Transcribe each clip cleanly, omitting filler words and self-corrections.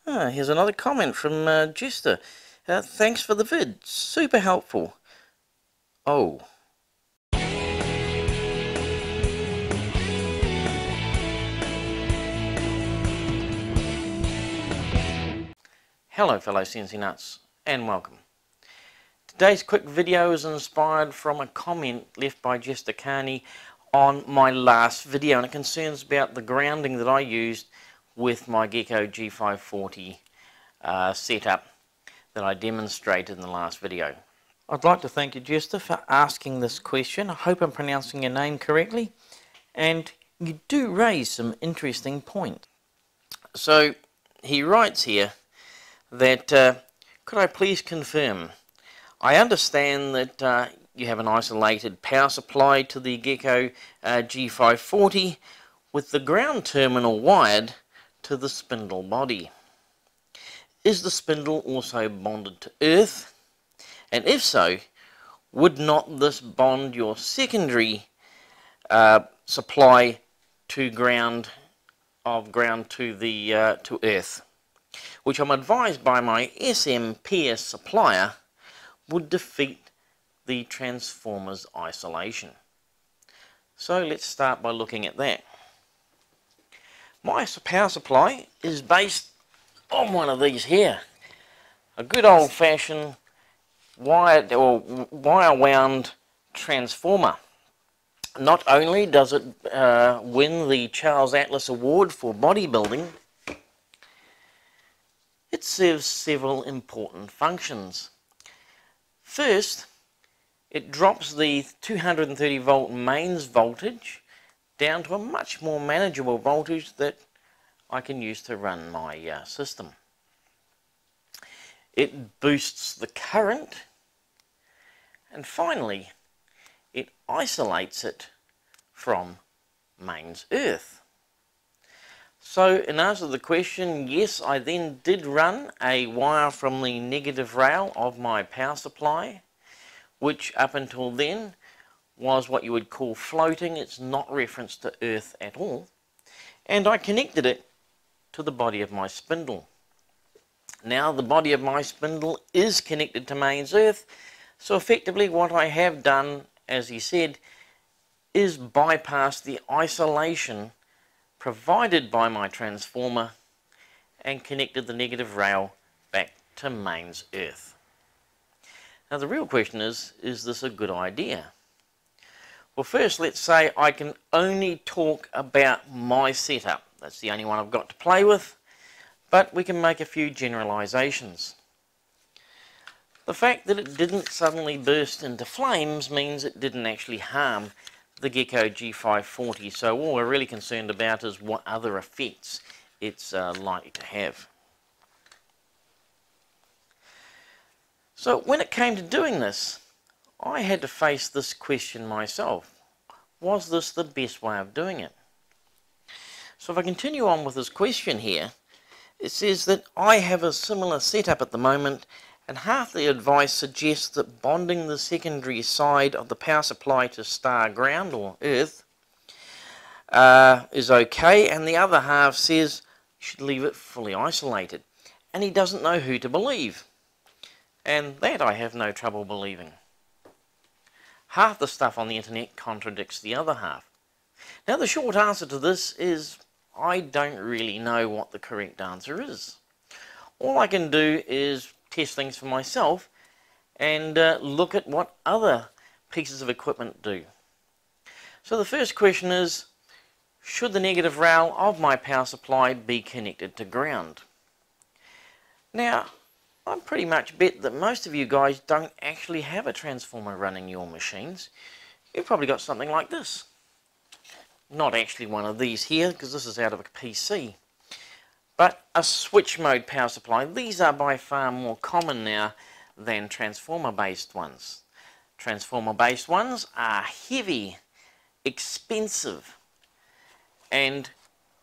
Here's another comment from Jestah. Thanks for the vid, super helpful. Oh. Hello fellow CNCnutz, and welcome. Today's quick video is inspired from a comment left by Jestah Carnie on my last video, and it concerns about the grounding that I used with my Gecko G540 setup that I demonstrated in the last video. I'd like to thank you, Jestah, for asking this question. I hope I'm pronouncing your name correctly, and you do raise some interesting points. So he writes here that could I please confirm, I understand that you have an isolated power supply to the Gecko G540 with the ground terminal wired to the spindle body. Is the spindle also bonded to earth? And if so, would not this bond your secondary supply to ground to earth, which I'm advised by my SMPS supplier would defeat the transformer's isolation? So let's start by looking at that. My power supply is based on one of these here, a good old-fashioned wire-wound transformer. Not only does it win the Charles Atlas Award for bodybuilding, it serves several important functions. First, it drops the 230 volt mains voltage down to a much more manageable voltage that I can use to run my system. It boosts the current, and finally it isolates it from mains earth. So in answer to the question, yes, I then did run a wire from the negative rail of my power supply, which up until then was what you would call floating. It's not referenced to earth at all. And I connected it to the body of my spindle. Now the body of my spindle is connected to mains earth, so effectively what I have done, as he said, is bypass the isolation provided by my transformer and connected the negative rail back to mains earth. Now the real question is this a good idea? Well, first let's say I can only talk about my setup. That's the only one I've got to play with, but we can make a few generalizations. The fact that it didn't suddenly burst into flames means it didn't actually harm the Gecko G540, so all we're really concerned about is what other effects it's likely to have. So when it came to doing this, I had to face this question myself. Was this the best way of doing it? So if I continue on with this question here, it says that I have a similar setup at the moment, and half the advice suggests that bonding the secondary side of the power supply to star ground or earth is okay, and the other half says you should leave it fully isolated. And he doesn't know who to believe. And that I have no trouble believing. Half the stuff on the internet contradicts the other half. Now the short answer to this is I don't really know what the correct answer is. All I can do is test things for myself and look at what other pieces of equipment do. So the first question is, should the negative rail of my power supply be connected to ground? Now, I pretty much bet that most of you guys don't actually have a transformer running your machines. You've probably got something like this. Not actually one of these here, because this is out of a PC. But a switch mode power supply. These are by far more common now than transformer based ones. Transformer based ones are heavy, expensive, and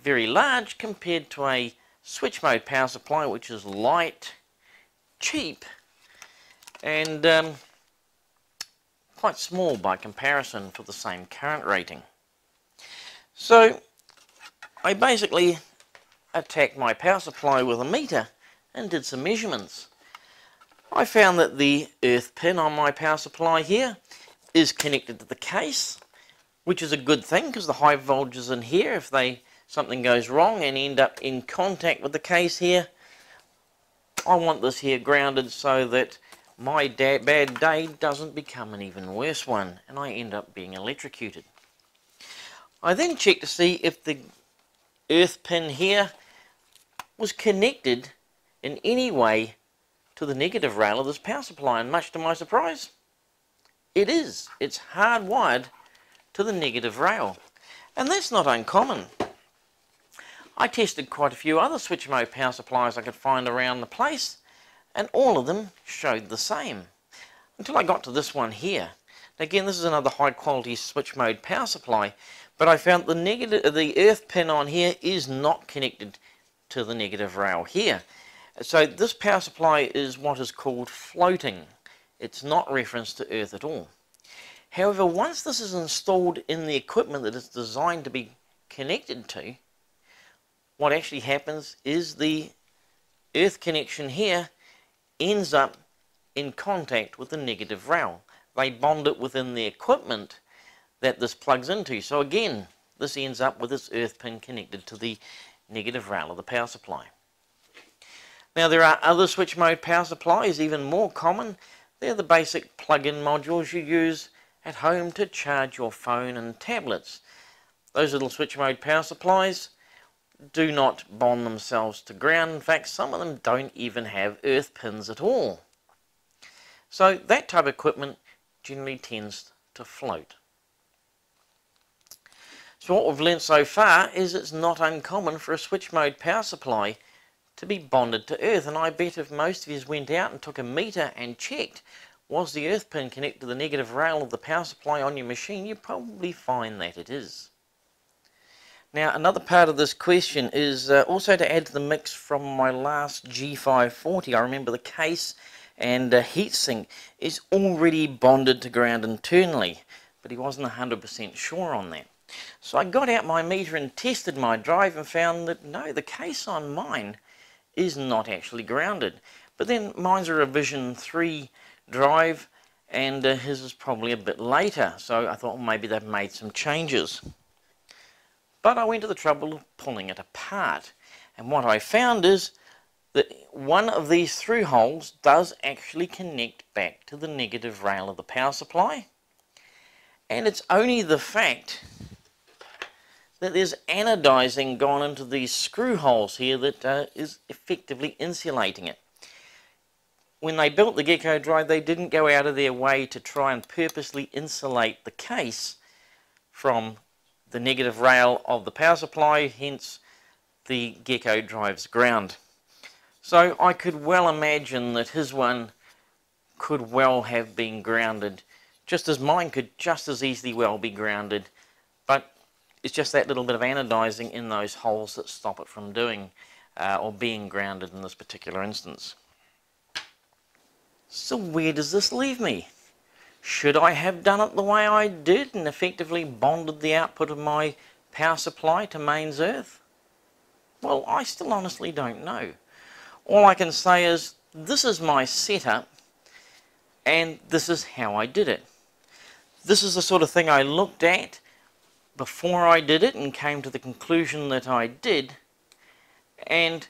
very large compared to a switch mode power supply, which is light, cheap, and quite small by comparison for the same current rating. So I basically attacked my power supply with a meter and did some measurements. I found that the earth pin on my power supply here is connected to the case, which is a good thing because the high voltages in here, if something goes wrong and end up in contact with the case here, I want this here grounded so that my bad day doesn't become an even worse one and I end up being electrocuted. I then checked to see if the earth pin here was connected in any way to the negative rail of this power supply, and much to my surprise, it is. It's hardwired to the negative rail, and that's not uncommon. I tested quite a few other switch mode power supplies I could find around the place, and all of them showed the same, until I got to this one here. Again, this is another high quality switch mode power supply, but I found the earth pin on here is not connected to the negative rail here. So this power supply is what is called floating. It's not referenced to earth at all. However, once this is installed in the equipment that it's designed to be connected to, what actually happens is the earth connection here ends up in contact with the negative rail. They bond it within the equipment that this plugs into. So again, this ends up with this earth pin connected to the negative rail of the power supply. Now there are other switch mode power supplies, even more common. They're the basic plug-in modules you use at home to charge your phone and tablets. Those little switch mode power supplies do not bond themselves to ground. In fact, some of them don't even have earth pins at all. So that type of equipment generally tends to float. So what we've learnt so far is it's not uncommon for a switch mode power supply to be bonded to earth, and I bet if most of you went out and took a meter and checked was the earth pin connected to the negative rail of the power supply on your machine, you'd probably find that it is. Now another part of this question is also to add to the mix from my last G540. I remember the case and heatsink is already bonded to ground internally, but he wasn't 100% sure on that. So I got out my meter and tested my drive and found that no, the case on mine is not actually grounded. But then mine's a revision 3 drive and his is probably a bit later, so I thought, well, maybe they've made some changes. But I went to the trouble of pulling it apart, and what I found is that one of these through holes does actually connect back to the negative rail of the power supply, and it's only the fact that there's anodizing gone into these screw holes here that is effectively insulating it. When they built the Gecko drive, they didn't go out of their way to try and purposely insulate the case from the negative rail of the power supply, hence the Gecko drive's ground. So I could well imagine that his one could well have been grounded, just as mine could just as easily well be grounded, but it's just that little bit of anodizing in those holes that stop it from doing or being grounded in this particular instance. So where does this leave me? Should I have done it the way I did and effectively bonded the output of my power supply to mains earth? Well, I still honestly don't know. All I can say is this is my setup and this is how I did it. This is the sort of thing I looked at before I did it and came to the conclusion that I did, and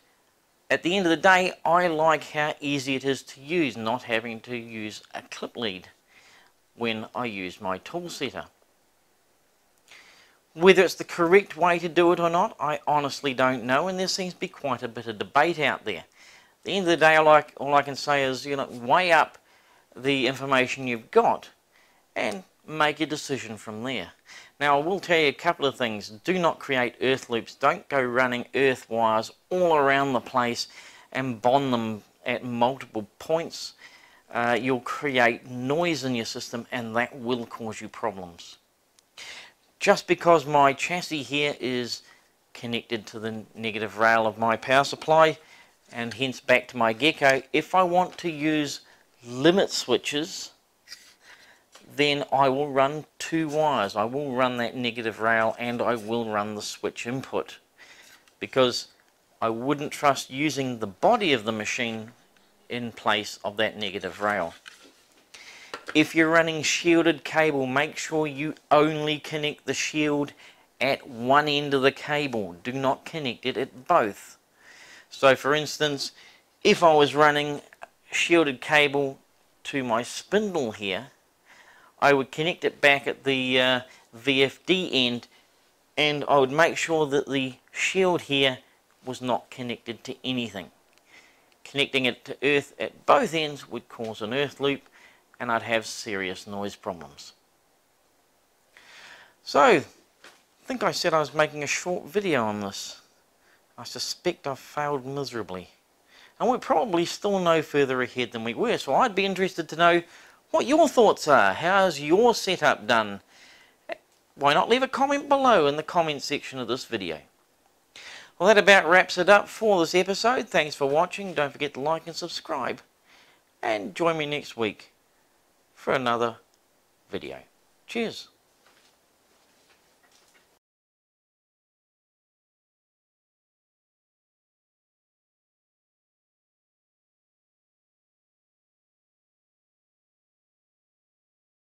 at the end of the day I like how easy it is to use, not having to use a clip lead when I use my tool setter. Whether it's the correct way to do it or not, I honestly don't know, and there seems to be quite a bit of debate out there. At the end of the day, all I can say is, weigh up the information you've got and make a decision from there. Now I will tell you a couple of things. Do not create earth loops. Don't go running earth wires all around the place and bond them at multiple points. You'll create noise in your system and that will cause you problems. Just because my chassis here is connected to the negative rail of my power supply and hence back to my Gecko, if I want to use limit switches, then I will run 2 wires. I will run that negative rail and I will run the switch input, because I wouldn't trust using the body of the machine in place of that negative rail. If you're running shielded cable, make sure you only connect the shield at one end of the cable. Do not connect it at both. So for instance, if I was running shielded cable to my spindle here, I would connect it back at the VFD end, and I would make sure that the shield here was not connected to anything. Connecting it to earth at both ends would cause an earth loop, and I'd have serious noise problems. So, I think I said I was making a short video on this. I suspect I've failed miserably. And we're probably still no further ahead than we were, so I'd be interested to know what your thoughts are. How's your setup done? Why not leave a comment below in the comment section of this video. Well, that about wraps it up for this episode. Thanks for watching. Don't forget to like and subscribe. And join me next week for another video. Cheers.